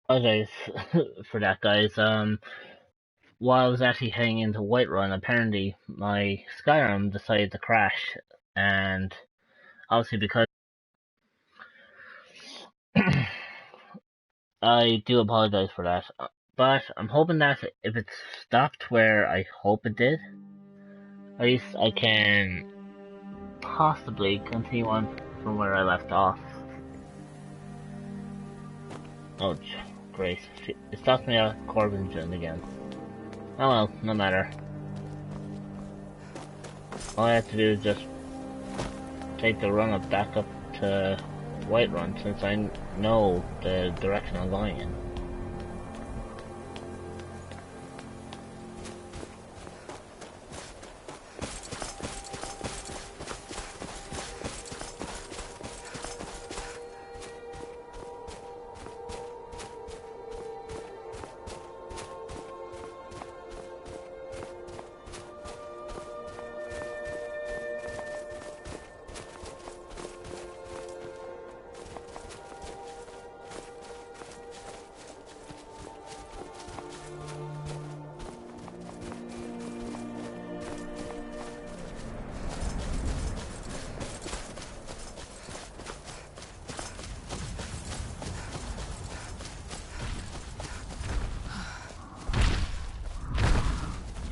Apologize for that, guys. While I was actually heading into Whiterun, apparently my Skyrim decided to crash, and obviously because I do apologize for that. But I'm hoping that if it stopped where I hope it did, at least I can possibly continue on from where I left off. Oh, great. It stopped me at Corbin's again. Oh well, no matter. All I have to do is just take the run up back up to Whiterun since I know the direction I'm going in.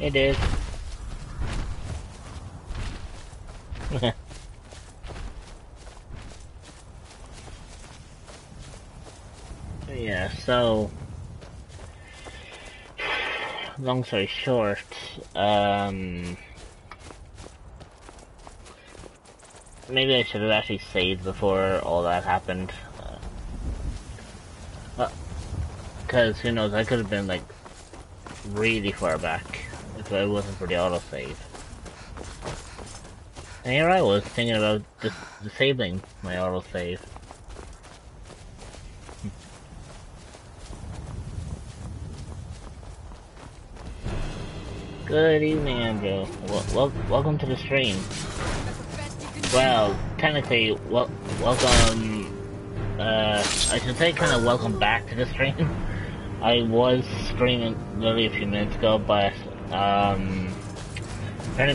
It is. Yeah, so long story short, maybe I should have actually saved before all that happened. Because who knows, I could have been like really far back if it wasn't for the autosave. And here I was thinking about disabling my autosave. Good evening, Andrew. Welcome to the stream. Well, technically, welcome. I should say, kind of welcome back to the stream. I was streaming literally a few minutes ago, but apparently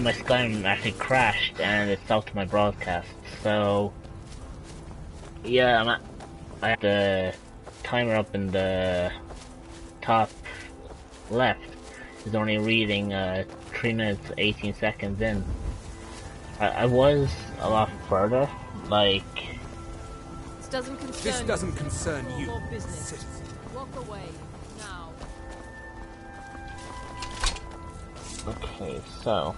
my Skyrim actually crashed and it stopped my broadcast. So yeah, I have the timer up in the top left. Is only reading 3 minutes 18 seconds in. I was a lot further, like. This doesn't concern you. Citizen. Walk away now. Okay, so.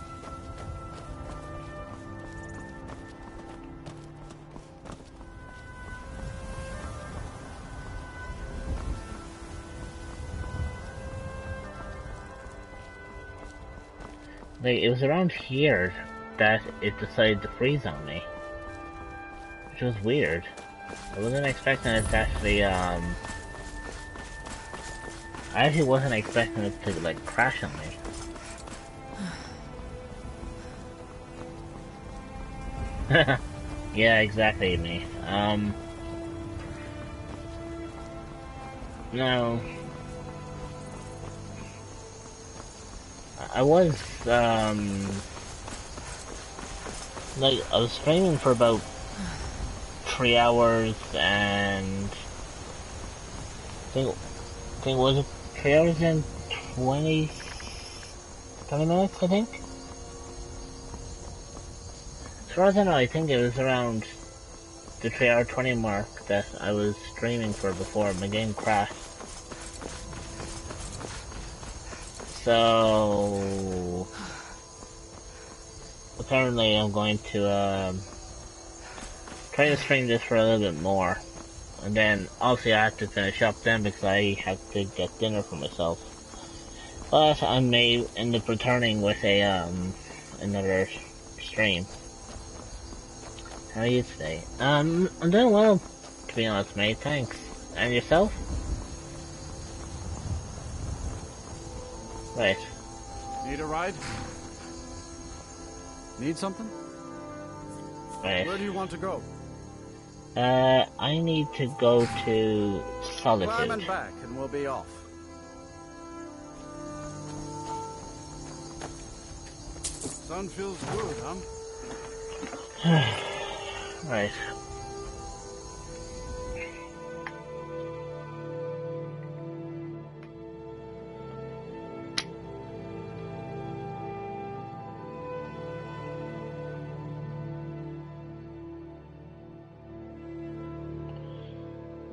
Like, it was around here that it decided to freeze on me. Which was weird. I wasn't expecting it to actually, I actually wasn't expecting it to, like, crash on me. Yeah, exactly, me. No. I was, like, I was streaming for about 3 hours and I think was it 3 hours and 20 minutes, I think? As far as I know, I think it was around the 3 hour 20 mark that I was streaming for before my game crashed. So apparently I'm going to try to stream this for a little bit more, and then obviously I have to finish up then because I have to get dinner for myself. But I may end up returning with a another stream. How are you today? I'm doing well, to be honest, mate. Thanks. And yourself? Right. Need a ride? Need something? Right. Where do you want to go? I need to go to Climb Solitude. and back and we'll be off. Sun feels good, huh? Right.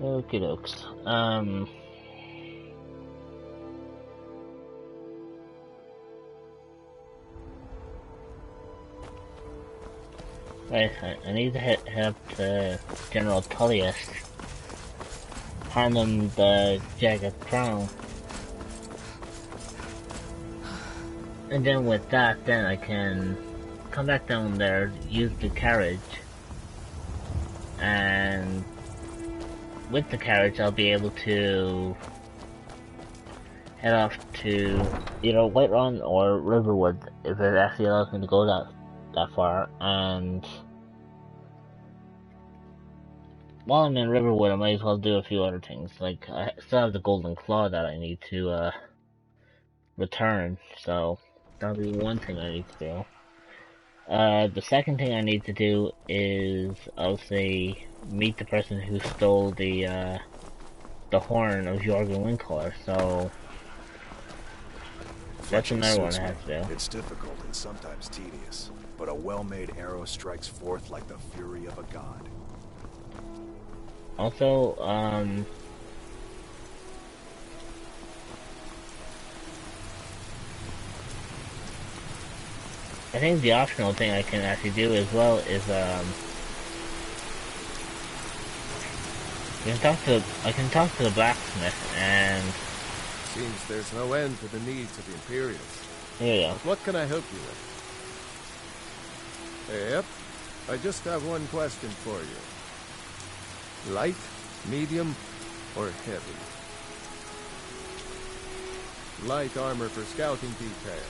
Okie dokes. Right, I need to head up to General Tullius. Hand him the Jagged Crown. And then with that, then I can come back down there, use the carriage, and with the carriage I'll be able to head off to either Whiterun or Riverwood if it actually allows me to go that far. And while I'm in Riverwood, I might as well do a few other things. Like, I still have the Golden Claw that I need to return, so that'll be one thing I need to do. The second thing I need to do is obviously meet the person who stole the horn of Jorgen Windcaller, so that's another one I have to do. It's difficult and sometimes tedious, but a well-made arrow strikes forth like the fury of a god. Also, I think the optional thing I can actually do as well is, I can talk to the blacksmith, and seems there's no end to the needs of the Imperials. yeah. But what can I help you with? Yep, I just have one question for you. Light, medium, or heavy? Light armor for scouting detail.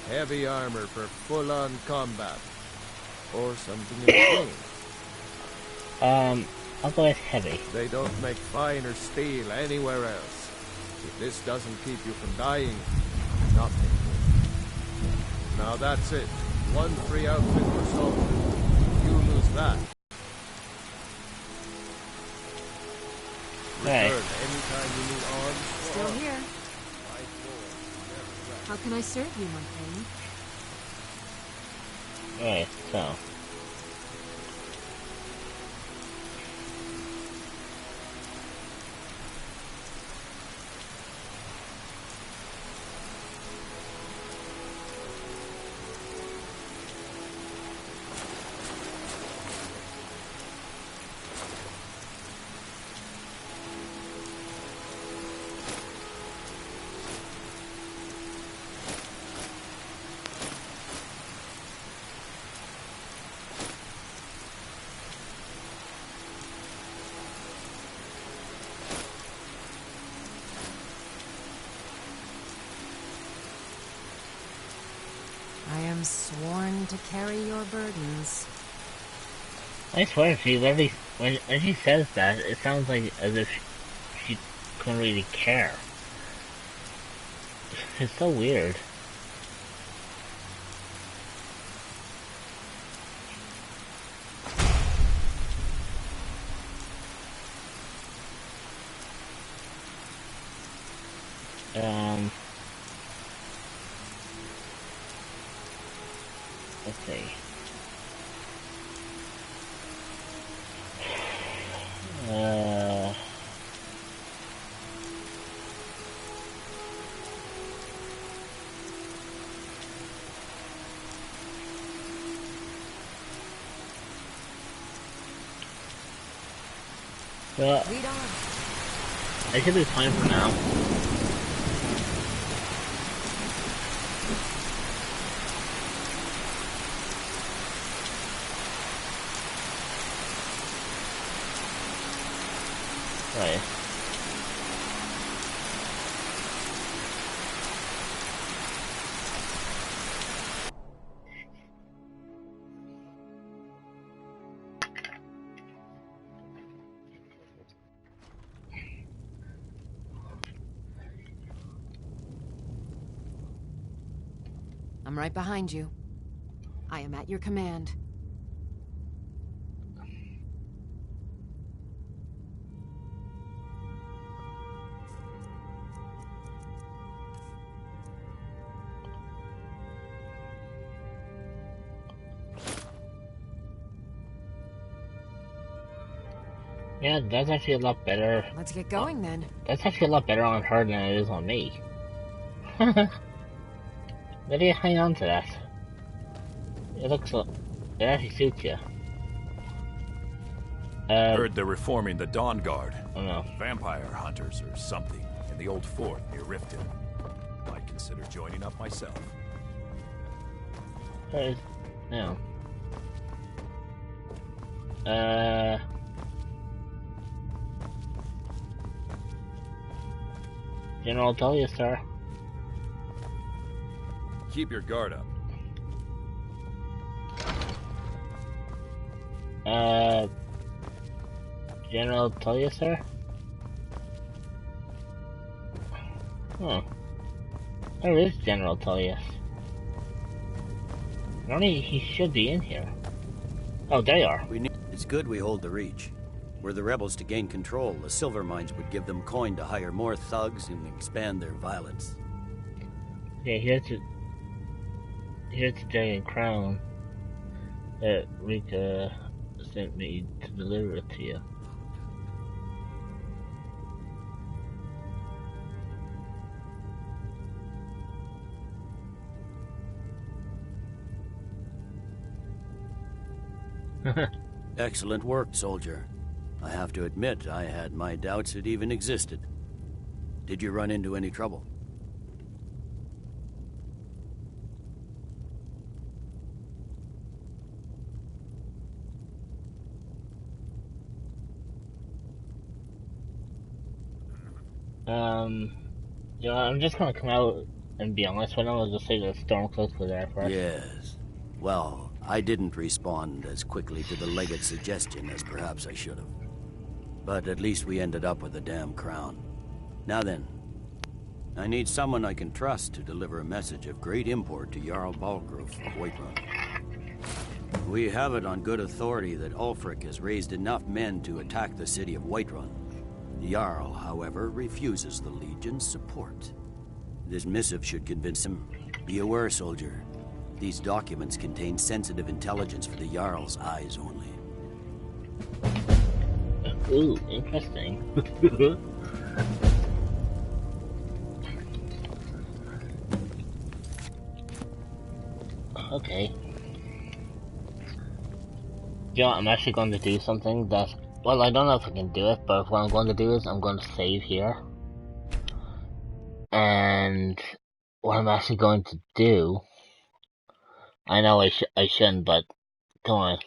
Heavy armor for full-on combat. Or something in between. I'll go with heavy. They don't make finer steel anywhere else. If this doesn't keep you from dying, nothing will. Now that's it. One free outfit for Solitude. You lose that. Right. Return anytime you need arms. Still here. How can I serve you, my friend? Right, so. I am sworn to carry your burdens. I swear, when she says that, it sounds like as if she couldn't really care. It's so weird. Let's see. Well, Lead on. I should be fine for now. Right. I'm right behind you. I am at your command. Yeah, that's actually a lot better. Let's get going then. That's actually a lot better on her than it is on me. Maybe hang on to that. It looks like it actually suits you. Heard they're reforming the Dawn Guard. Oh no. Vampire hunters or something in the old fort near Riften. Might consider joining up myself. No. General, tell you, sir. Keep your guard up. General, tell you, sir. Huh. Where is General Tullius? Normally he should be in here. Oh, there you are. It's good we hold the Reach. Were the rebels to gain control, the silver mines would give them coin to hire more thugs and expand their violence. Yeah, here's the Dragon Crown that Rika sent me to deliver it to you. Excellent work, soldier. I have to admit, I had my doubts it even existed. Did you run into any trouble? You know, I'm just gonna come out and be honest with him. I'll just say the Stormcloaks were there first. Yes. Well, I didn't respond as quickly to the legate's suggestion as perhaps I should have. But at least we ended up with a damn crown. Now then, I need someone I can trust to deliver a message of great import to Jarl Balgrove of Whiterun. We have it on good authority that Ulfric has raised enough men to attack the city of Whiterun. The Jarl, however, refuses the Legion's support. This missive should convince him. Be aware, soldier. These documents contain sensitive intelligence for the Jarl's eyes only. Ooh, interesting. Okay. You know, I'm actually going to do something that... Well, I don't know if I can do it, but what I'm going to do is I'm going to save here. And what I'm actually going to do... I know I shouldn't, but come on.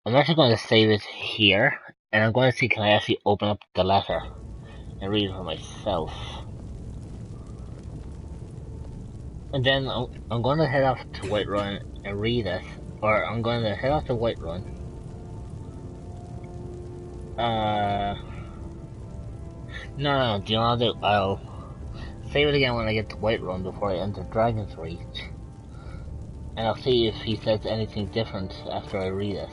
I'm actually going to save it here, and I'm going to see can I actually open up the letter and read it for myself. And then I'm going to head off to Whiterun and read it, or I'm going to head off to Whiterun. No, do you know what I'll do? I'll save it again when I get to Whiterun before I enter Dragon's Reach. And I'll see if he says anything different after I read it.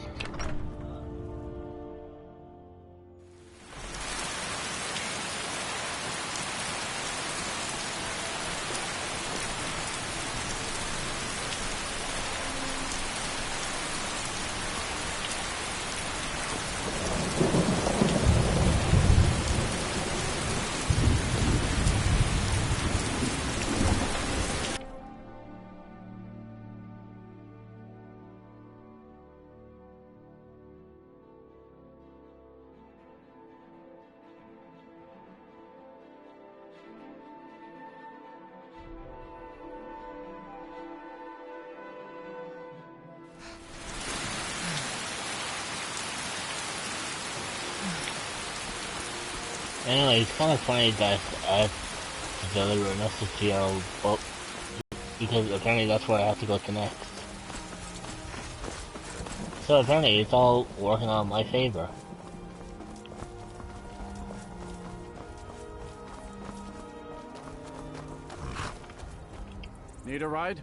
Anyway, it's kind of funny that I have to deliver a message to Jarl, well, because apparently that's where I have to go to next. So apparently it's all working out in my favor. Need a ride?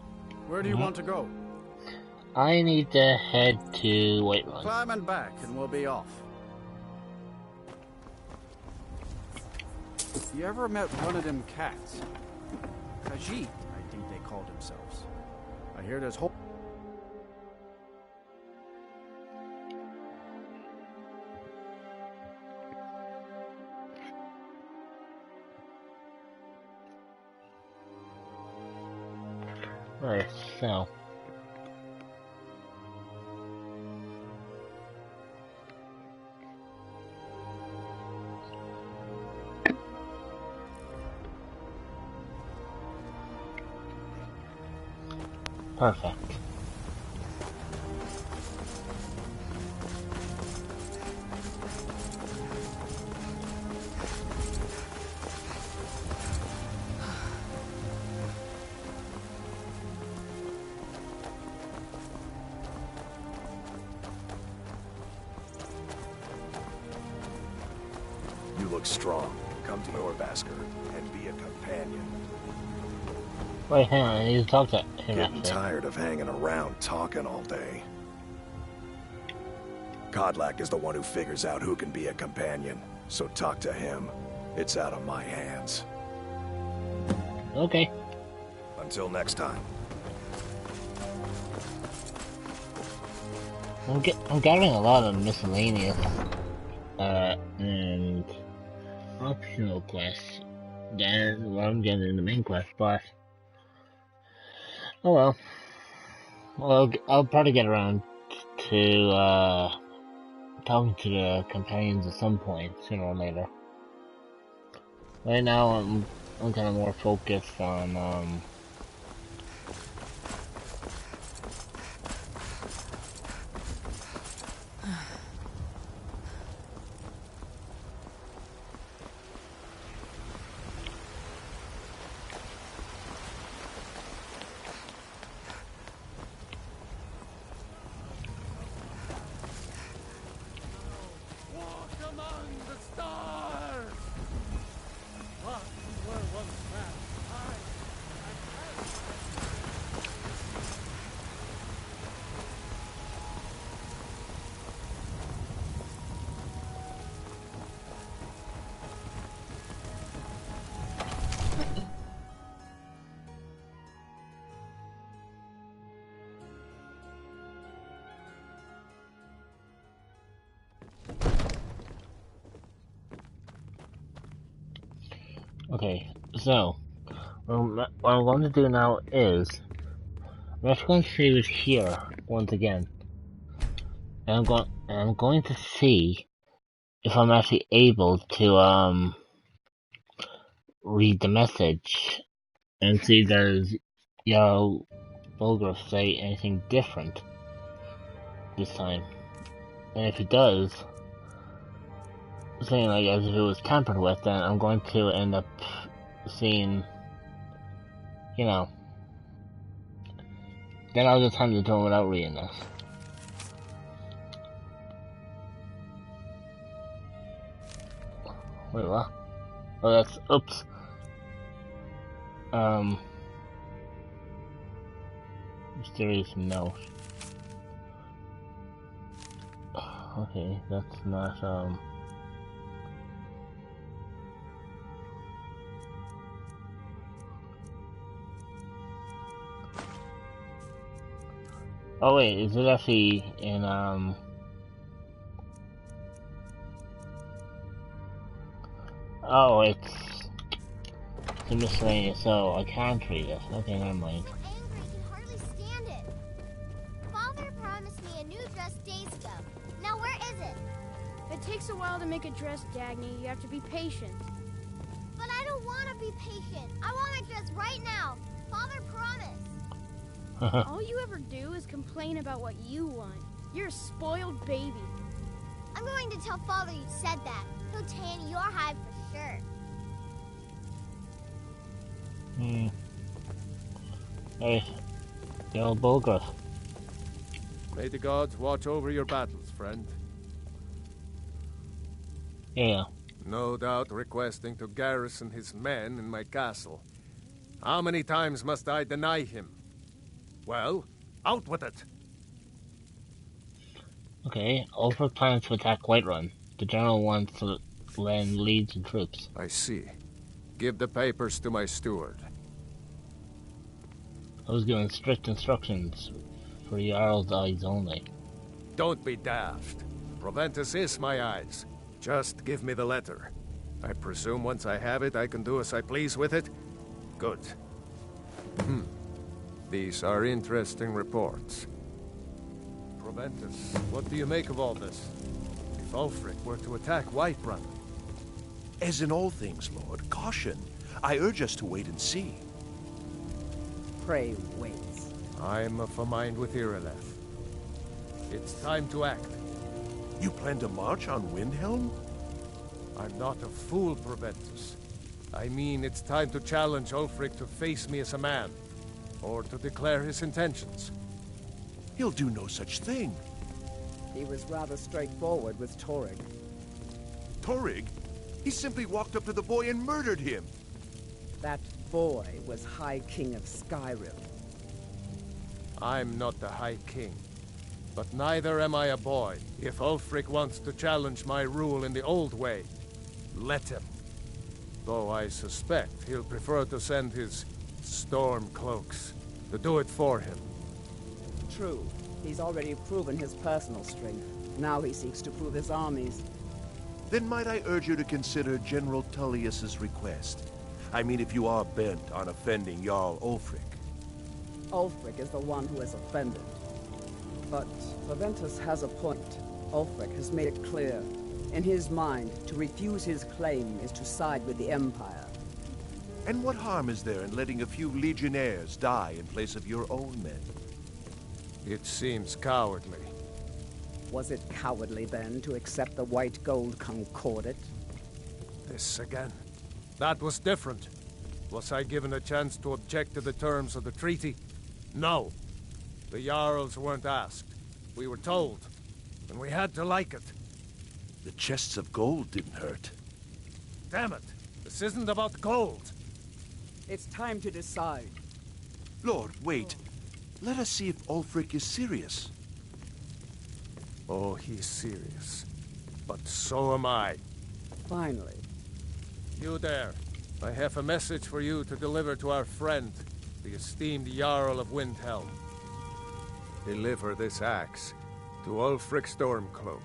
Where do you want to go? I need to head to Whiterun. Climb and back, and we'll be off. You ever met one of them cats? Khajiit, I think they called themselves. I hear there's whole... Right, so. Perfect. You look strong. Come to your Basker and be a companion. Wait, hang on, I need to talk to him. Getting actually. tired of hanging around talking all day. Kodlak is the one who figures out who can be a companion, so talk to him. It's out of my hands. Okay. Until next time. I'm gathering a lot of miscellaneous, and optional quests than what I'm getting in the main quest, but oh well. Well, I'll probably get around to, talking to the companions at some point, sooner or later. Right now, I'm kind of more focused on, Walk among the stars! What were once that okay, so, what I'm going to do now is, I'm just going to save it here, once again. And I'm going to see if I'm actually able to, read the message, and see does Yellow Bulgur say anything different this time. And if it does, saying like as if it was tampered with, then I'm going to end up seeing, you know, then I'll just hand it to him without reading this. Wait, what? Oh, that's, oops. Mysterious note. Okay, that's not, oh wait, is it actually in, oh, it's a miscellaneous, so I can't read it. Okay, never mind. Angry, I can hardly stand it. Father promised me a new dress days ago. Now where is it? It takes a while to make a dress, Dagny. You have to be patient. But I don't want to be patient. I want my dress right now. Father promised. All you ever do is complain about what you want. You're a spoiled baby. I'm going to tell Father you said that. He'll tan your hide for sure. Hey, Yellow Bulgur. May the gods watch over your battles, friend. Yeah. No doubt requesting to garrison his men in my castle. How many times must I deny him? Well, out with it. Okay, Ulfric plans to attack Whiterun. The general wants to lend leads and troops. I see. Give the papers to my steward. I was given strict instructions for Jarl's eyes only. Don't be daft. Proventus is my eyes. Just give me the letter. I presume once I have it, I can do as I please with it? Good. These are interesting reports. Proventus, what do you make of all this? If Ulfric were to attack Whiterun... As in all things, Lord, caution. I urge us to wait and see. Pray wait. I'm of a mind with Irileth. It's time to act. You plan to march on Windhelm? I'm not a fool, Proventus. I mean, it's time to challenge Ulfric to face me as a man, or to declare his intentions. He'll do no such thing. He was rather straightforward with Torrig. Torrig? He simply walked up to the boy and murdered him. That boy was High King of Skyrim. I'm not the High King, but neither am I a boy. If Ulfric wants to challenge my rule in the old way, let him. Though I suspect he'll prefer to send his storm cloaks to do it for him. True. He's already proven his personal strength. Now he seeks to prove his armies. Then might I urge you to consider General Tullius's request? I mean, if you are bent on offending Jarl Ulfric. Ulfric is the one who has offended. But Proventus has a point. Ulfric has made it clear. In his mind, to refuse his claim is to side with the Empire. And what harm is there in letting a few legionnaires die in place of your own men? It seems cowardly. Was it cowardly, then, to accept the white gold concordat? This again. That was different. Was I given a chance to object to the terms of the treaty? No. The Jarls weren't asked. We were told. And we had to like it. The chests of gold didn't hurt. Damn it! This isn't about gold! It's time to decide. Lord, wait. Let us see if Ulfric is serious. Oh, he's serious. But so am I. Finally. You there. I have a message for you to deliver to our friend, the esteemed Jarl of Windhelm. Deliver this axe to Ulfric Stormcloak.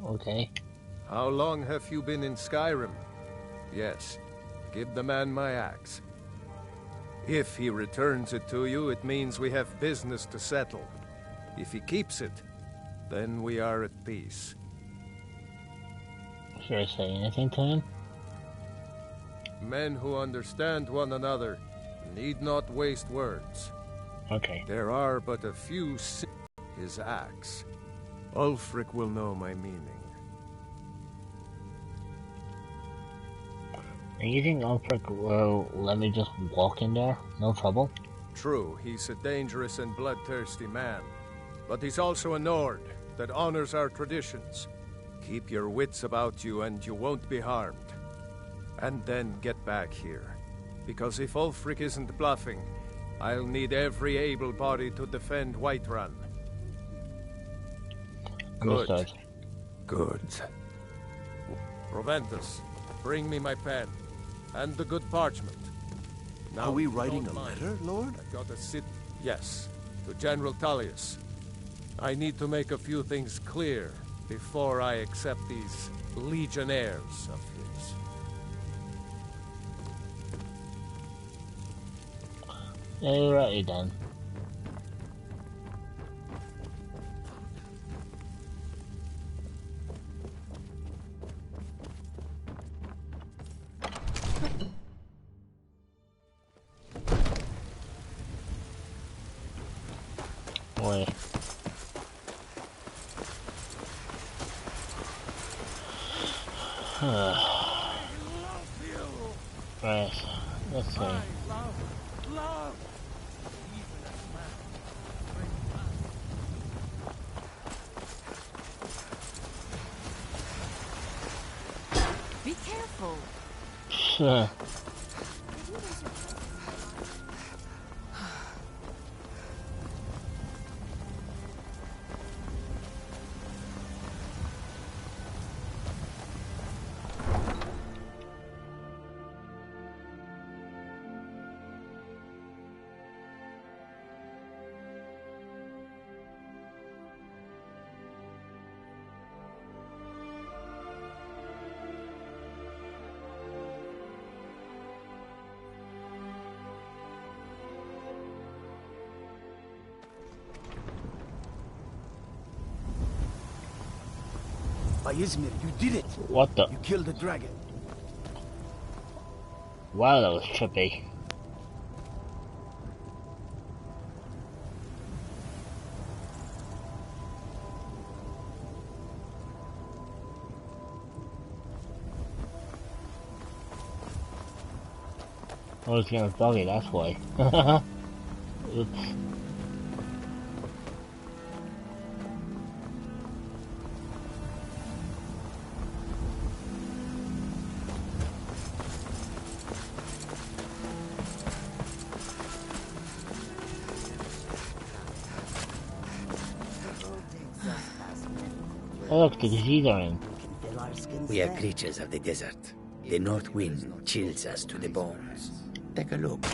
Okay. How long have you been in Skyrim? Yes. Give the man my axe. If he returns it to you, it means we have business to settle. If he keeps it, then we are at peace. Should I say anything to him? Men who understand one another need not waste words. Okay. There are but a few his axe. Ulfric will know my meaning. And you think Ulfric will let me just walk in there? No trouble? True, he's a dangerous and bloodthirsty man. But he's also a Nord that honors our traditions. Keep your wits about you and you won't be harmed. And then get back here. Because if Ulfric isn't bluffing, I'll need every able body to defend Whiterun. Good. Understood. Good. Proventus, bring me my pen. And the good parchment. Now, Are we if you writing don't a mind, letter, Lord? I've got to sit... Yes, to General Tullius. I need to make a few things clear before I accept these legionnaires of his. Alrighty then. Boy. Right, let's see. Be careful. Izmir, you did it! What the? You killed the dragon. Wow, that was trippy. I was gonna buggy, that's why. Oops. Oh look, the disease are in. We are creatures of the desert. The north wind chills us to the bones. Take a look.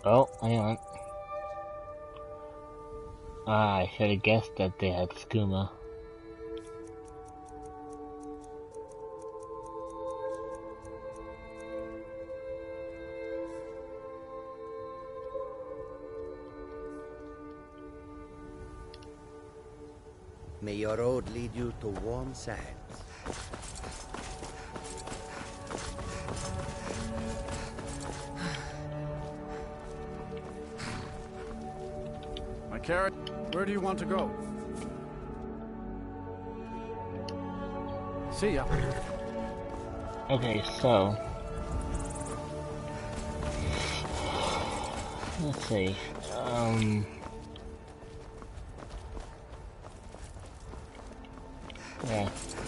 Oh, hang on. Ah, I should have guessed that they had skooma. May your road lead you to warm sands. Carrot, where do you want to go? See ya. Okay, so let's see. Yeah,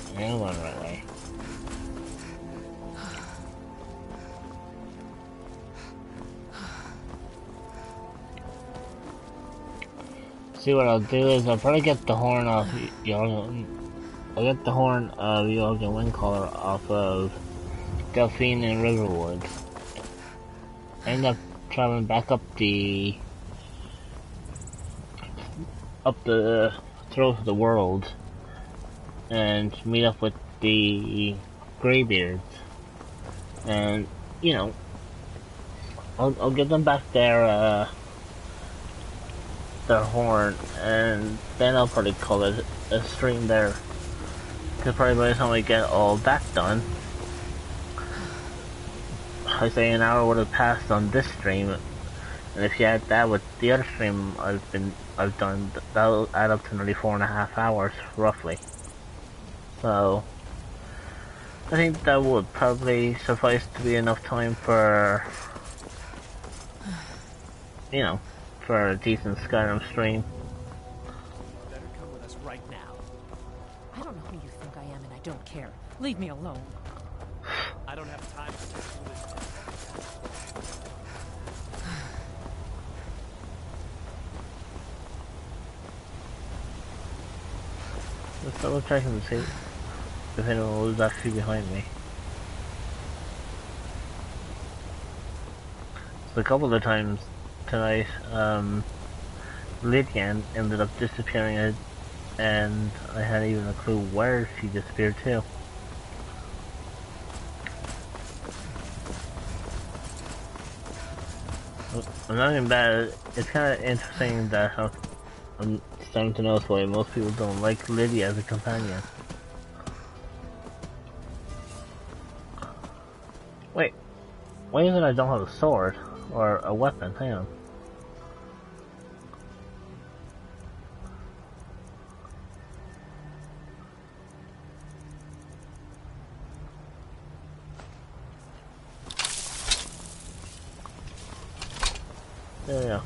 I'm going the right way. See, what I'll do is I'll probably get the horn off Jorgen. I'll get the horn of Jorgen Windcaller off of Delphine and Riverwood. End up traveling back up the throat of the world and meet up with the Greybeards. And you know, I'll get them back their horn, and then I'll probably call it a stream there. Because probably by the time I get all that done, I say an hour would have passed on this stream, and if you add that with the other stream I've done, that'll add up to nearly 4.5 hours roughly. So I think that would probably suffice to be enough time for, you know, for a decent Skyrim stream. Better come with us right now. I don't know who you think I am, and I don't care. Leave me alone. I don't have time for this foolishness. Let's double check and see if anyone was actually behind me. So a couple of times tonight, Lydian ended up disappearing, and I hadn't even a clue where she disappeared to. I'm not even bad. It's kind of interesting that I'm starting to notice why most people don't like Lydia as a companion. Wait, why is it I don't have a sword or a weapon? Hang on. There we go.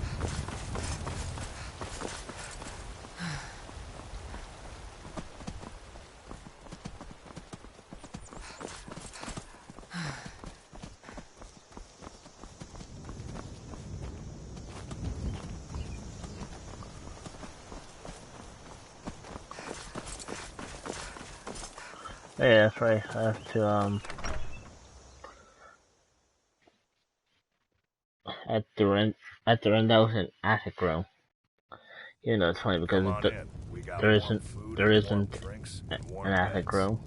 Yeah, that's right. I have to at the rent out an attic room. You know, it's funny because Come on in. We got there warm isn't food, there warm isn't drinks, an and warm attic beds. room.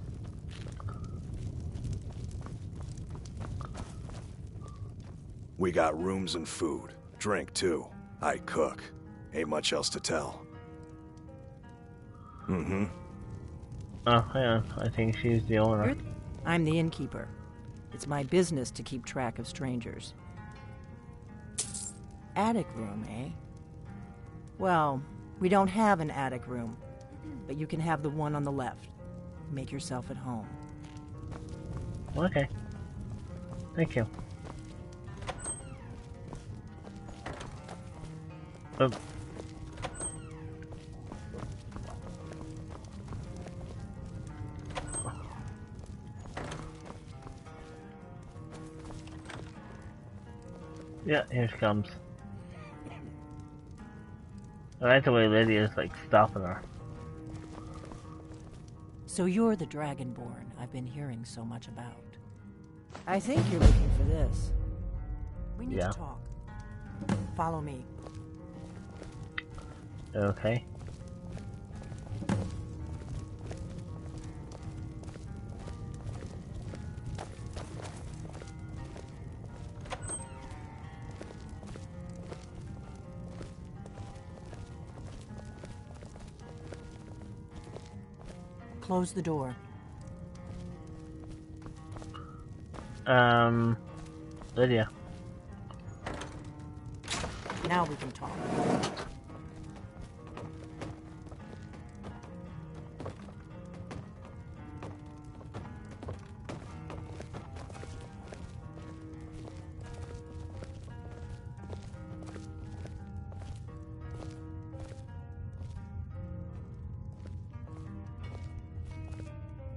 We got rooms and food. Drink, too. I cook. Ain't much else to tell. Mm-hmm. Oh, hang on. I think she's the owner. I'm the innkeeper. It's my business to keep track of strangers. Attic room, eh? Well, we don't have an attic room, but you can have the one on the left. Make yourself at home. Okay. Thank you. Yeah, here she comes. I like the way Lydia's like stopping her. So you're the Dragonborn I've been hearing so much about. I think you're looking for this. We need to talk. Follow me. Okay. Close the door. Lydia. Now we can talk.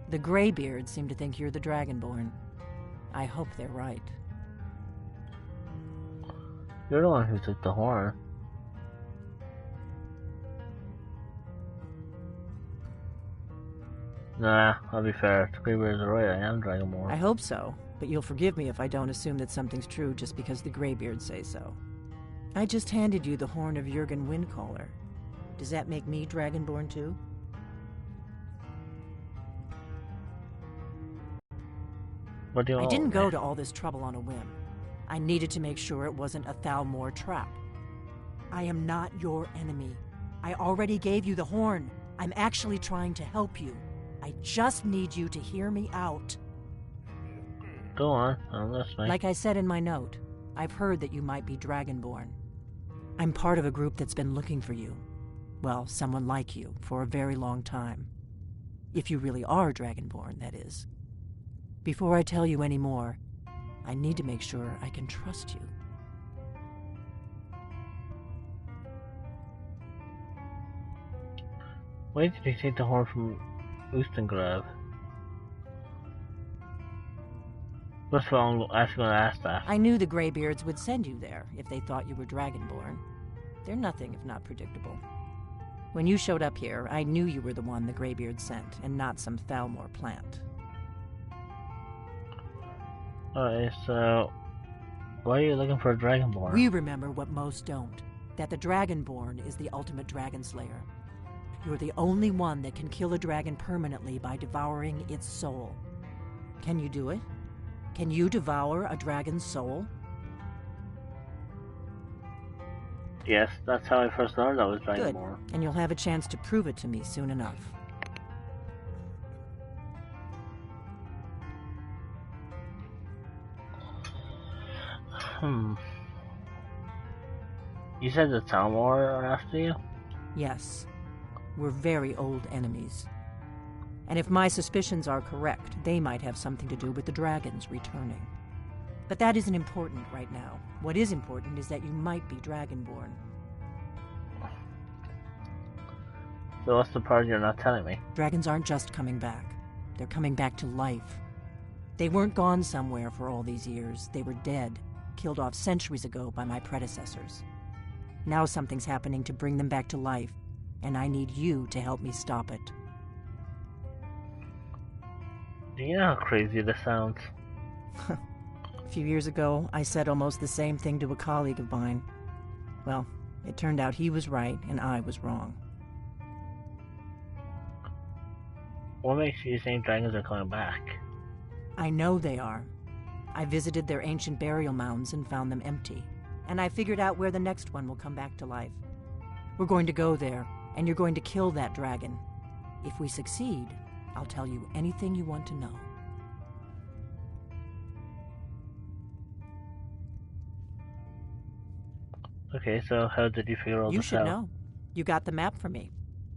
The Greybeards seem to think you're the Dragonborn. I hope they're right. You're the one who took the horn. Nah, I'll be fair. The Greybeards are right. I am Dragonborn. I hope so, but you'll forgive me if I don't assume that something's true just because the Greybeards say so. I just handed you the horn of Jurgen Windcaller. Does that make me Dragonborn too? What do you I want? didn't go to all this trouble on a whim. I needed to make sure it wasn't a Thalmor trap. I am not your enemy. I already gave you the horn. I'm actually trying to help you. I just need you to hear me out. Go on, I'm listening. Like I said in my note, I've heard that you might be Dragonborn. I'm part of a group that's been looking for you. Well, someone like you, for a very long time. If you really are Dragonborn, that is. Before I tell you any more, I need to make sure I can trust you. Why did you take the horn from Ustengrav? What's wrong? I was going to ask that. I knew the Greybeards would send you there if they thought you were Dragonborn. They're nothing if not predictable. When you showed up here, I knew you were the one the Greybeards sent, and not some Thalmor plant. Alright, so why are you looking for a Dragonborn? We remember what most don't, that the Dragonborn is the ultimate dragon slayer. You're the only one that can kill a dragon permanently by devouring its soul. Can you do it? Can you devour a dragon's soul? Yes, that's how I first learned I was Good, Dragonborn. and you'll have a chance to prove it to me soon enough. You said the Talmor are after you? Yes. We're very old enemies. And if my suspicions are correct, they might have something to do with the dragons returning. But that isn't important right now. What is important is that you might be Dragonborn. So what's the part you're not telling me? Dragons aren't just coming back. They're coming back to life. They weren't gone somewhere for all these years. They were dead, killed off centuries ago by my predecessors. Now something's happening to bring them back to life, and I need you to help me stop it. Do you know how crazy this sounds? A few years ago, I said almost the same thing to a colleague of mine. Well, it turned out he was right and I was wrong. What makes you think dragons are coming back? I know they are. I visited their ancient burial mounds and found them empty. And I figured out where the next one will come back to life. We're going to go there, and you're going to kill that dragon. If we succeed, I'll tell you anything you want to know. Okay, so how did you figure all You this should out? know. You got the map for me.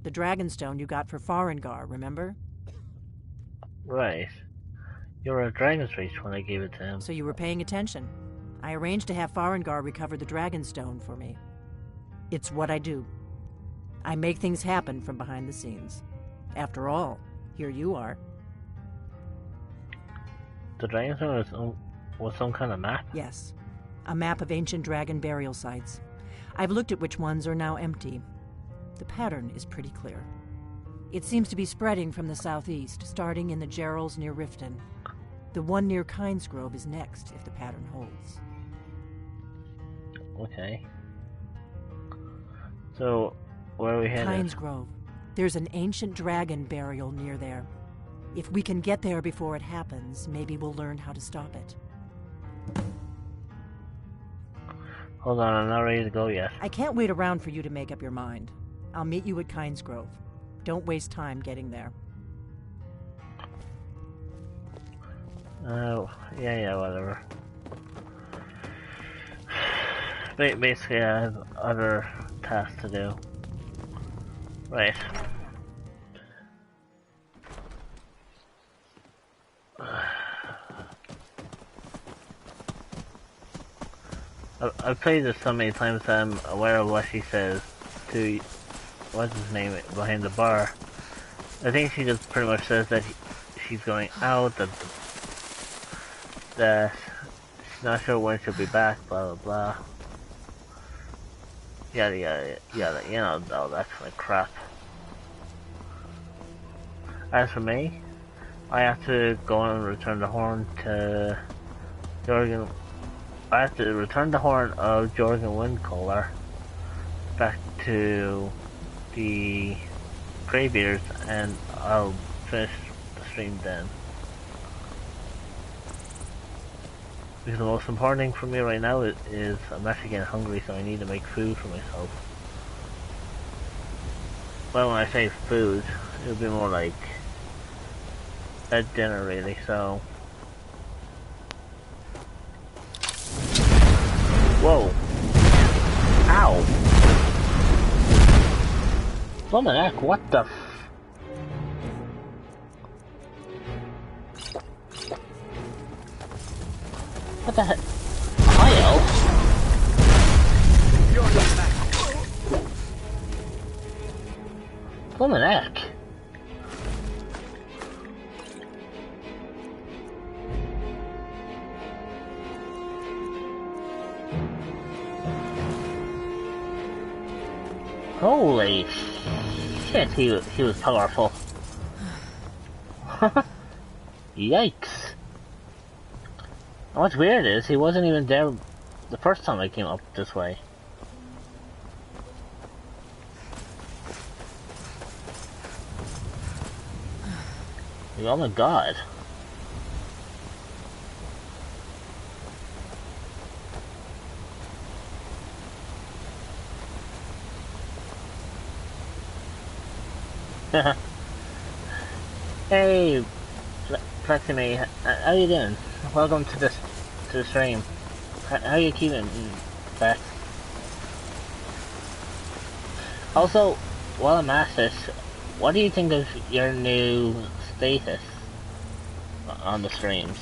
The Dragonstone you got for Farengar, remember? Right. You were at Dragon's Reach when I gave it to him. So you were paying attention. I arranged to have Farengar recover the Dragonstone for me. It's what I do. I make things happen from behind the scenes. After all, here you are. The Dragonstone was some kind of map? Yes. A map of ancient dragon burial sites. I've looked at which ones are now empty. The pattern is pretty clear. It seems to be spreading from the southeast, starting in the Gerals near Riften. The one near Kynesgrove is next, if the pattern holds. Okay. So, where are we headed? Kynesgrove. There's an ancient dragon burial near there. If we can get there before it happens, maybe we'll learn how to stop it. Hold on, I'm not ready to go yet. I can't wait around for you to make up your mind. I'll meet you at Kynesgrove. Don't waste time getting there. Yeah, whatever. Basically, I have other tasks to do. Right. I've played this so many times that I'm aware of what she says to, what's his name, behind the bar. I think she just pretty much says that she's going out, that she's not sure when she'll be back, blah blah blah. Yada, you know, all that kind of crap. As for me, I have to go and return the horn to Jorgen. I have to return the horn of Jorgen Windcaller back to the Greybeards, and I'll finish the stream then. Because the most important thing for me right now is I'm actually getting hungry, so I need to make food for myself. Well, when I say food, it'll be more like a dinner really, so... Whoa! Ow! Blumin' heck, what the f... What the heck? Hi, elf! Blumin' heck! Holy shit, he was powerful. Yikes. And what's weird is, he wasn't even there the first time I came up this way. Oh my god. Hey, Flexime, how you doing? Welcome to the stream. How you keeping back? Also, while I'm at this, what do you think of your new status on the streams?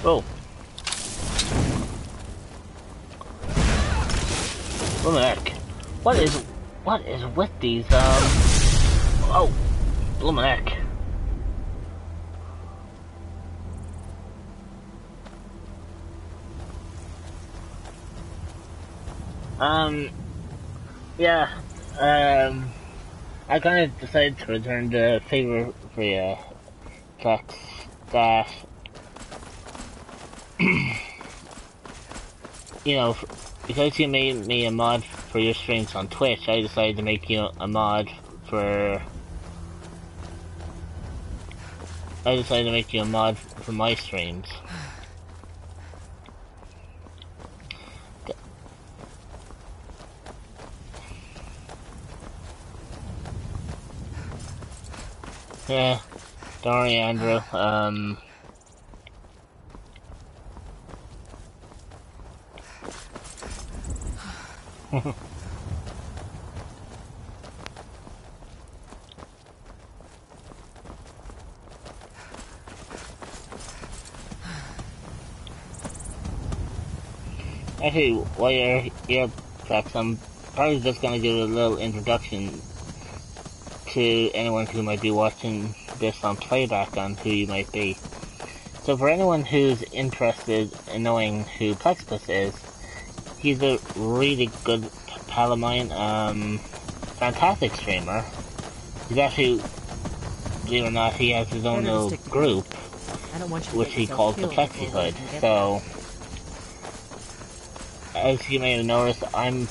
Oh. Luminek. What is with these, oh, Luminek. Yeah, I kind of decided to return the favor for you, Plex, that, you know, because you made me a mod for your streams on Twitch, I decided to make you a mod for... I decided to make you a mod for my streams. Yeah, don't worry, Andrew. Actually, while you're here, Plex, I'm probably just gonna give a little introduction to anyone who might be watching this on playback on who you might be. So for anyone who's interested in knowing who Plexbus is, he's a really good pal of mine, fantastic streamer. He's actually, believe it or not, he has his own little group, which he calls the Plexi Hood. So, as you may have noticed, I'm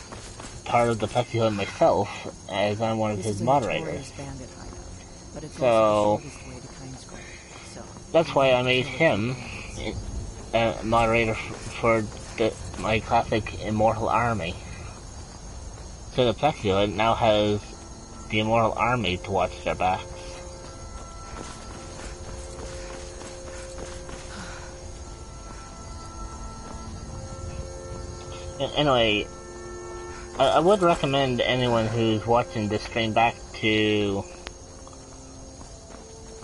part of the Plexi Hood myself, as I'm one of his moderators. So, that's why I made him a moderator for my classic Immortal Army. So the Plexi Hood now has the Immortal Army to watch their backs. Anyway, I would recommend anyone who's watching this stream back to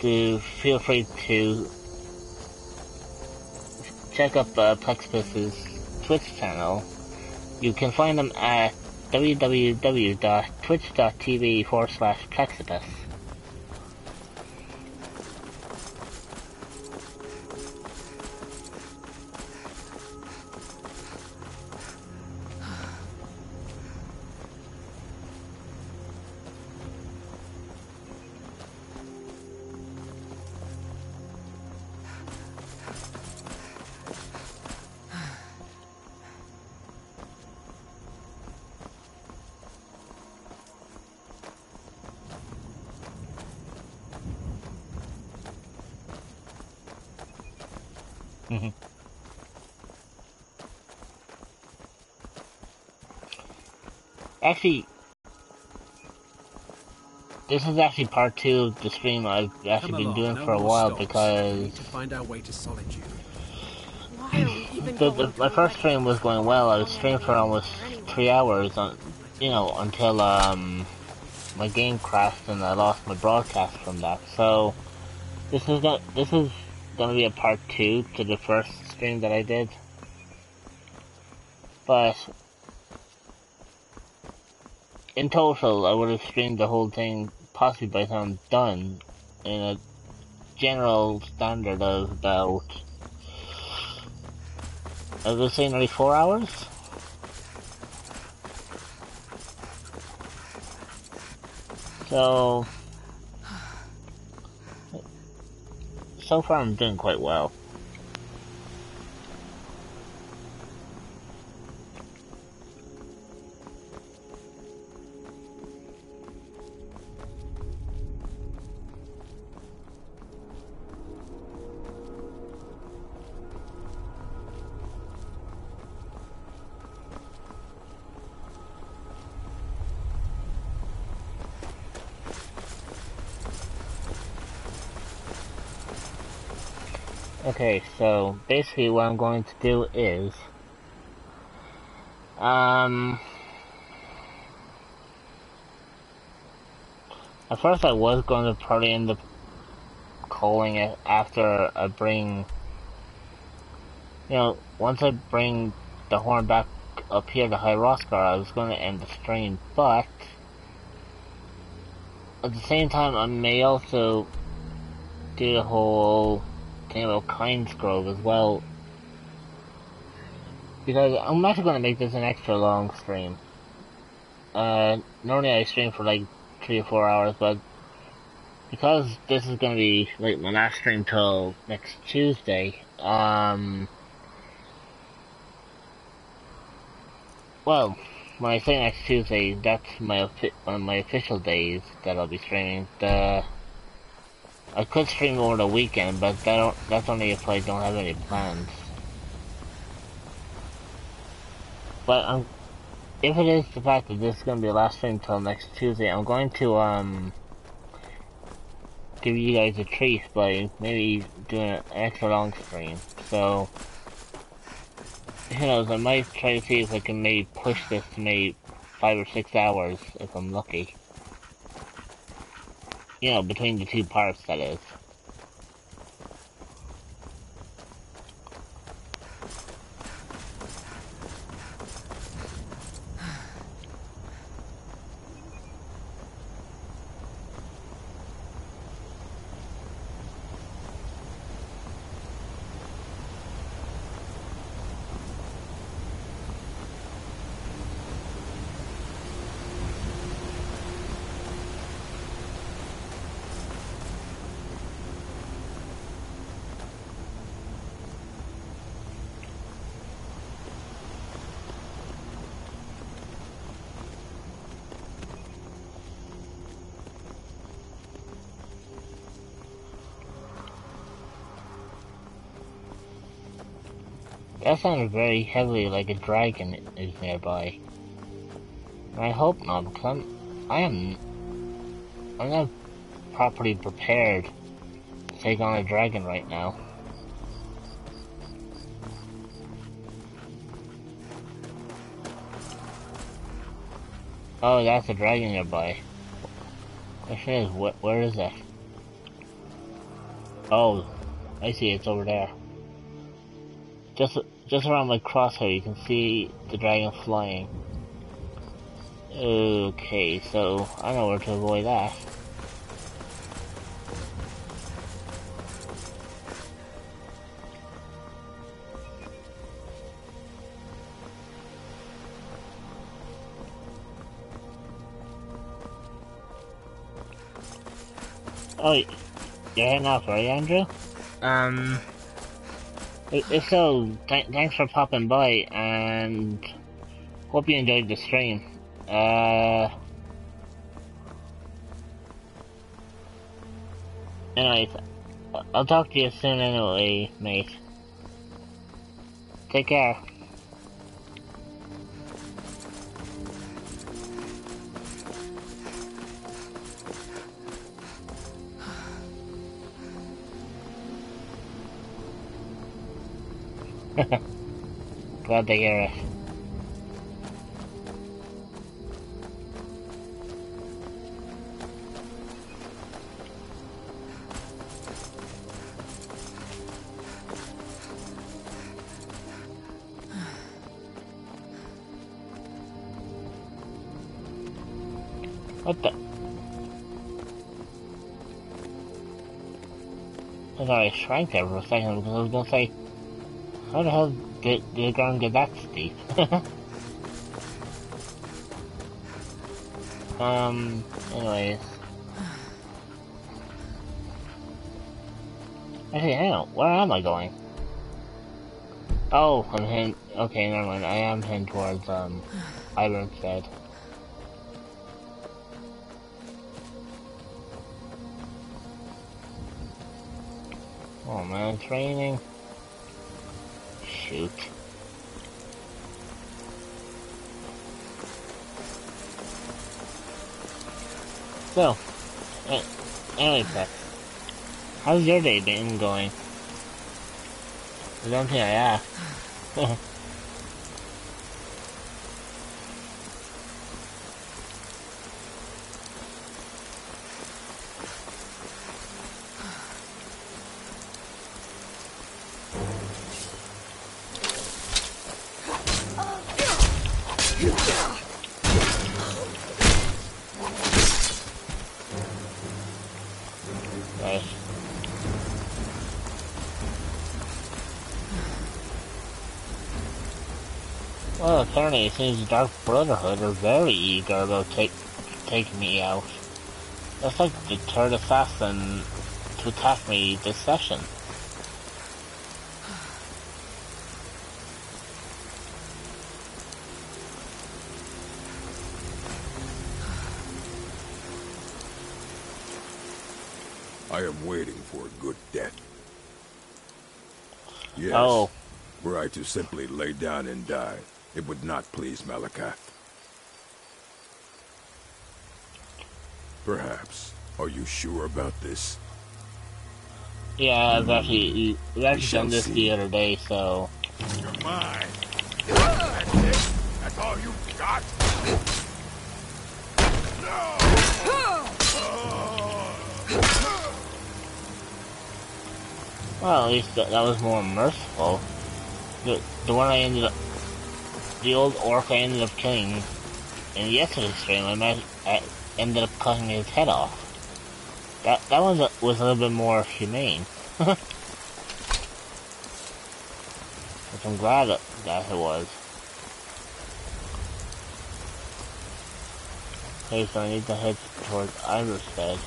feel free to check up Plexbus's Twitch channel. You can find them at www.twitch.tv/Plexibus. Actually, this is actually part 2 of the stream I've actually been doing for a while because my first stream was going well. I was streaming for almost 3 hours until my game crashed and I lost my broadcast from that. So this is gonna be a part 2 to the first stream that I did. But in total, I would have streamed the whole thing, possibly by the time I'm done, in a general standard of about, I was saying, nearly 4 hours? So far I'm doing quite well. Okay, so basically what I'm going to do is, at first I was going to probably end up calling it after I bring, once I bring the horn back up here to High Roskar, I was going to end the stream, but at the same time I may also do the whole thing about Kind's Grove as well, because I'm actually going to make this an extra long stream. Normally I stream for like 3 or 4 hours, but because this is going to be like my last stream till next Tuesday, well, when I say next Tuesday, that's one of my official days that I'll be streaming. I could stream over the weekend, but that's only if I don't have any plans. But if it is the fact that this is going to be the last stream till next Tuesday, I'm going to give you guys a treat by maybe doing an extra long stream. So, who knows, I might try to see if I can maybe push this to maybe 5 or 6 hours if I'm lucky. Between the 2 parts, that is. That sounded very heavily like a dragon is nearby. And I hope not, because I'm not properly prepared to take on a dragon right now. Oh, that's a dragon nearby. Question is, where is it? Oh, I see, it's over there. Just around my crosshair, you can see the dragon flying. Okay, so I know where to avoid that. Oh, you're heading off, right, Andrew? If so, thanks for popping by, and hope you enjoyed the stream. Anyways, I'll talk to you soon anyway, mate. Take care. Glad to hear it. What the? I thought I shrank there for a second because I was gonna say, how the hell did the ground get that steep? Anyways. Actually, hang on, where am I going? Oh, I'm heading, okay, never mind, I am heading towards, Ironstead. Oh man, it's raining. Shoot. So, anyway, Pet, how's your day been going? I don't think I asked. Nice. Well, apparently it seems the Dark Brotherhood are very eager about taking me out. That's like the third assassin to attack me this session. I am waiting for a good death. Yes. Oh. Were I to simply lay down and die, it would not please Malakath. Perhaps. Are you sure about this? Yeah, I've actually done this the other day, so... You're mine. That's it? That's all you got? No! Well, at least that was more merciful. The one I ended up... The old orc I ended up killing in yesterday's stream, I ended up cutting his head off. That one was a little bit more humane. Which I'm glad that it was. Okay, so I need to head towards Iverstead.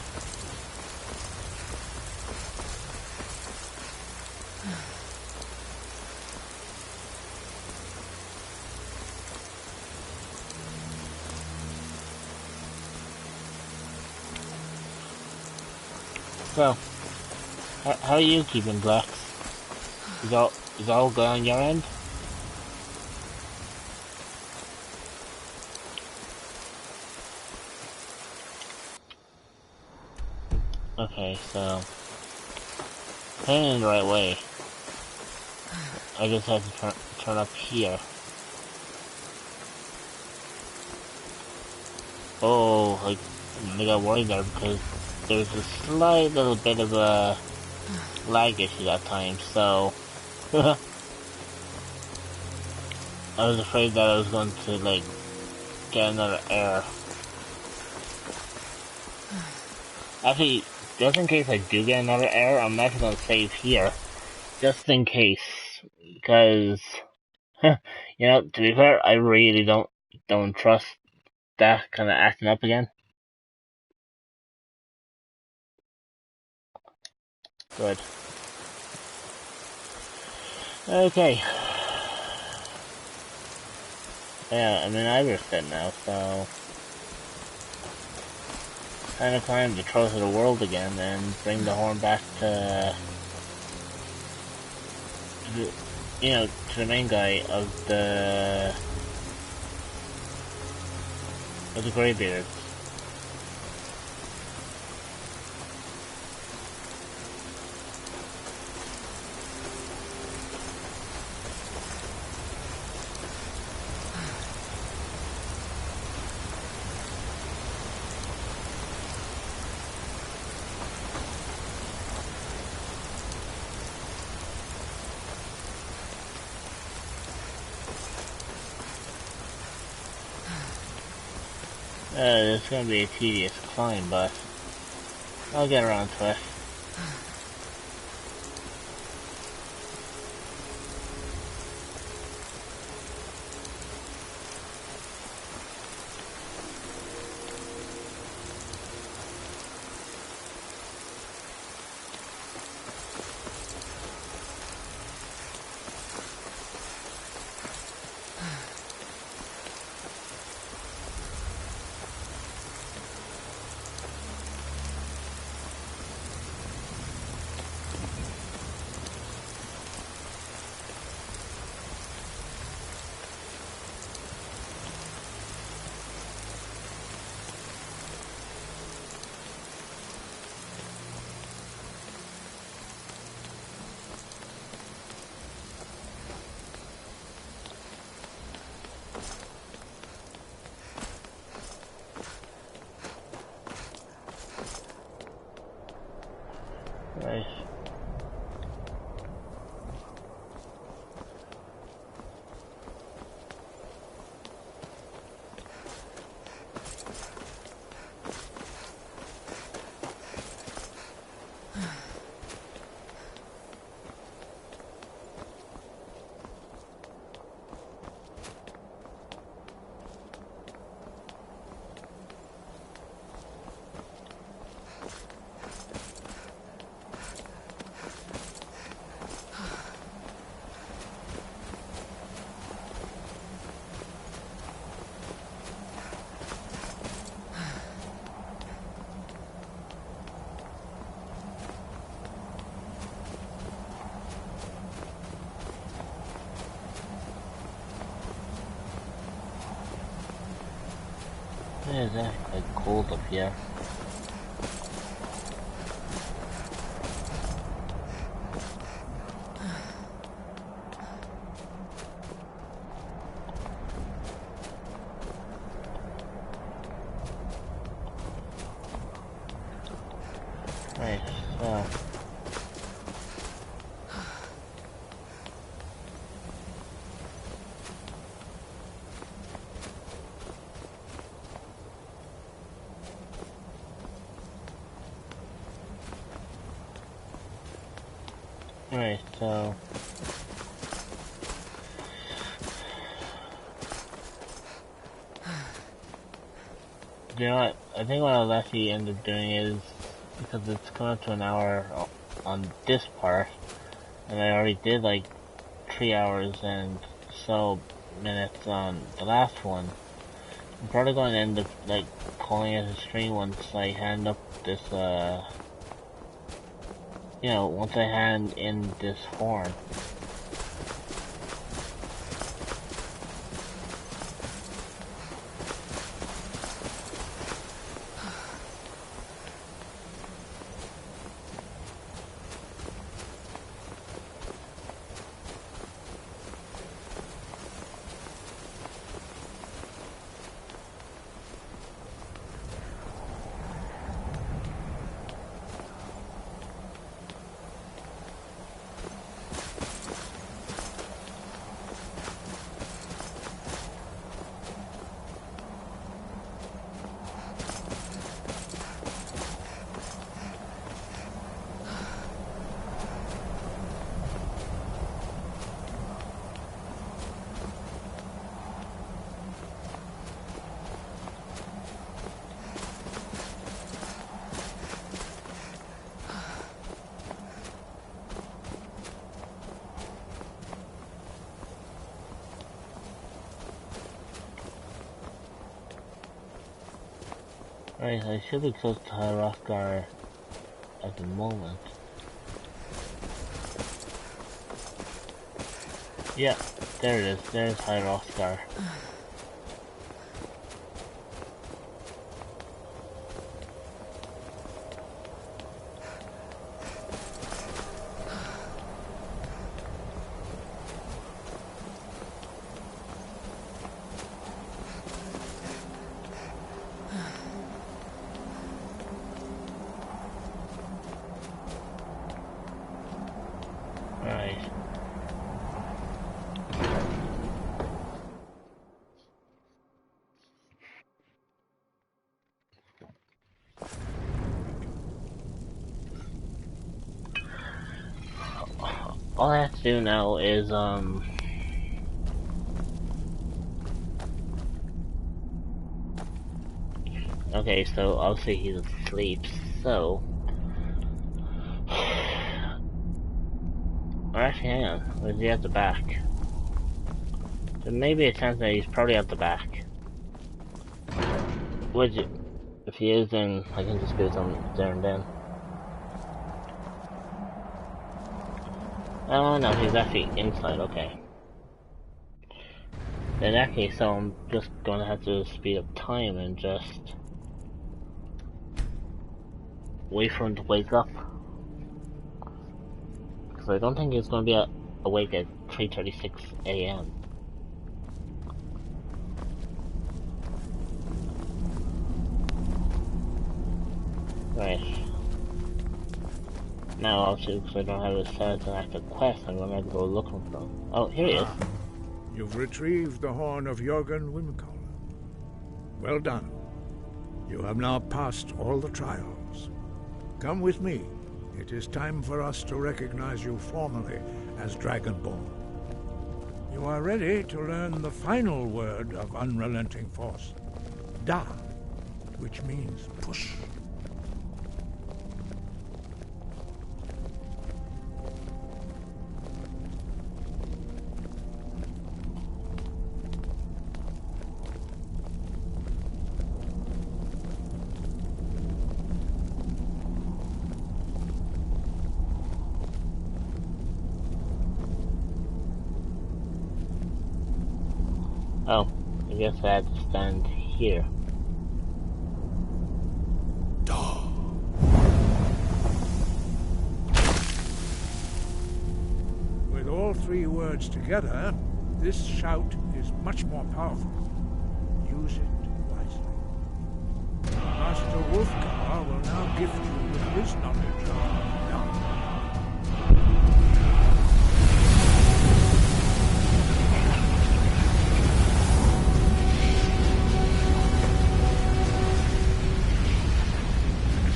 So, how are you keeping, Blax? Is all good on your end? Okay, so heading in the right way. I just have to turn up here. Oh, like I got worried there because there's a slight little bit of a lag issue that time, so I was afraid that I was going to like get another error. Actually, just in case I do get another error, I'm actually going to save here, just in case, because you know, to be fair, I really don't trust that kind of acting up again. Good. Okay. Yeah, I'm in Iverstead now, so kind of time to trust the world again and bring the horn back to the, you know, to the main guy of the Greybeards. It's gonna be a tedious climb, but I'll get around to it. Yeah, it's like cold up here. Right, so... Right, so... You know what? I think what I'll actually end up doing is, because it's coming up to an hour on this part, and I already did like 3 hours and so minutes on the last one, I'm probably going to end up like calling it a stream once I hand up this, you know, once I hand in this horn. Right, I should be close to Hyroscar at the moment. Yeah, there it is. There's Hyroscar. All I have to do now is, okay, so obviously he's asleep, so... Or actually, hang on, or is he at the back? There may be a chance that he's probably at the back. Would you... If he is, then I can just go there and then. Oh no, he's actually inside, okay. In that case, so I'm just gonna have to speed up time and just wait for him to wake up. Because I don't think he's gonna be awake at 3:36 AM. Right. Now, obviously, because I don't have a set an active quest, I'm gonna have to go looking for him. Oh, here he is. You've retrieved the horn of Jürgen Wimkoller. Well done. You have now passed all the trials. Come with me. It is time for us to recognize you formally as Dragonborn. You are ready to learn the final word of unrelenting force. Da, which means push. Oh, I guess I had to stand here. three words together, this shout is much more powerful. Use it wisely. Master Wolfgar will now gift you with his knowledge of dark.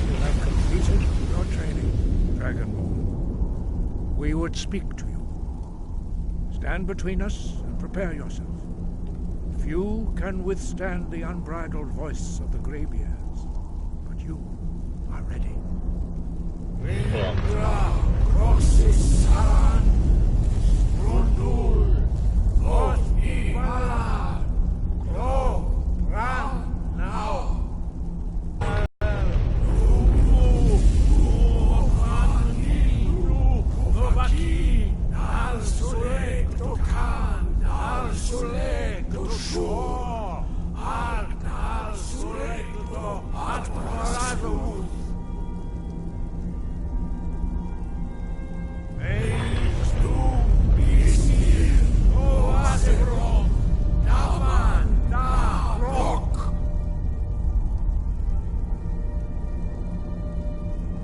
You have completed your training, Dragonborn. We would speak to you. Stand between us and prepare yourself. Few can withstand the unbridled voice of the Greybeards, but you are ready.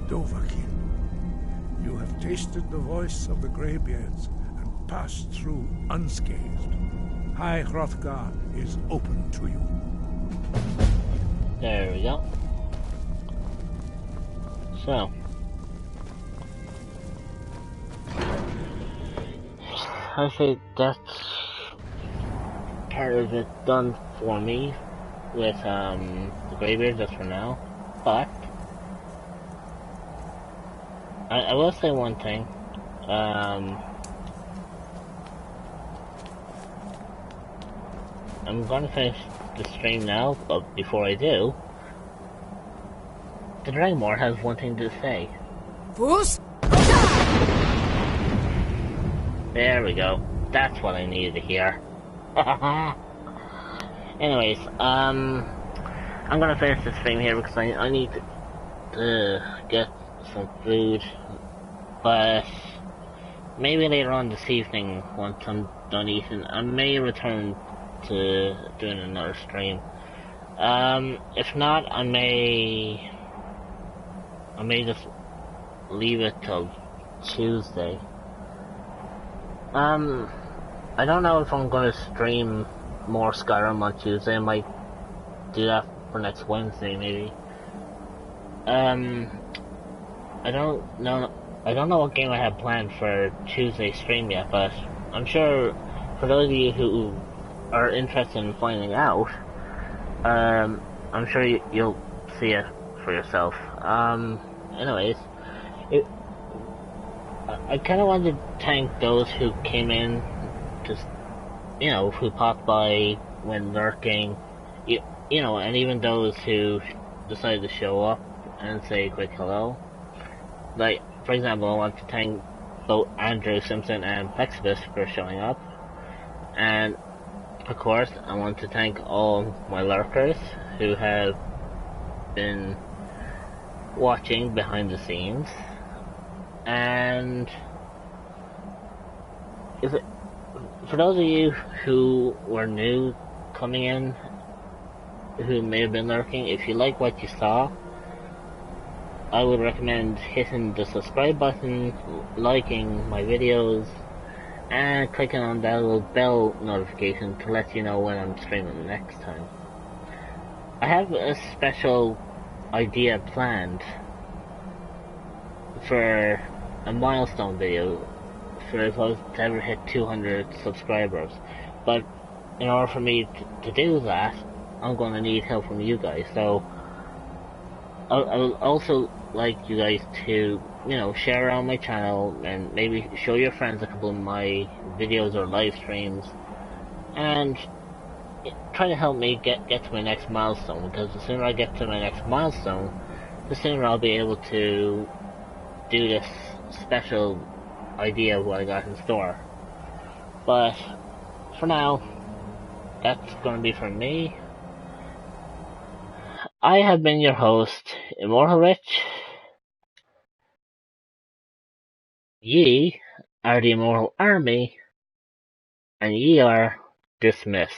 Dovahkiin, you have tasted the voice of the Greybeards and passed through unscathed. High Hrothgar is open to you. There we go. So, I think that's part of it done for me with the Greybeard just for now. But I will say one thing. I'm gonna finish the stream now, but before I do, the Dragonborn has one thing to say. There we go. That's what I needed to hear. Anyways, I'm gonna finish the stream here because I need to get some food, but maybe later on this evening, once I'm done eating, I may return to doing another stream. If not, I may just leave it till Tuesday. I don't know if I'm gonna stream more Skyrim on Tuesday. I might do that for next Wednesday, maybe. I don't know what game I have planned for Tuesday's stream yet, but I'm sure for those of you who are interested in finding out, I'm sure you'll see it for yourself. Anyways, I kind of wanted to thank those who came in, just, who popped by when lurking, and even those who decided to show up and say a quick hello. Like, for example, I want to thank both Andrew Simpson and Plexibus for showing up. And, of course, I want to thank all my lurkers who have been watching behind the scenes. And for those of you who were new coming in, who may have been lurking, if you like what you saw, I would recommend hitting the subscribe button, liking my videos, and clicking on that little bell notification to let you know when I'm streaming next time. I have a special idea planned for a milestone video for if I was to ever hit 200 subscribers. But in order for me to do that, I'm going to need help from you guys. So I would also like you guys to, share around my channel and maybe show your friends a couple of my videos or live streams, and try to help me get to my next milestone, because the sooner I get to my next milestone, the sooner I'll be able to do this special idea of what I got in store. But for now, that's going to be from me. I have been your host, Immortal Rich. Ye are the Immortal Army, And ye are dismissed.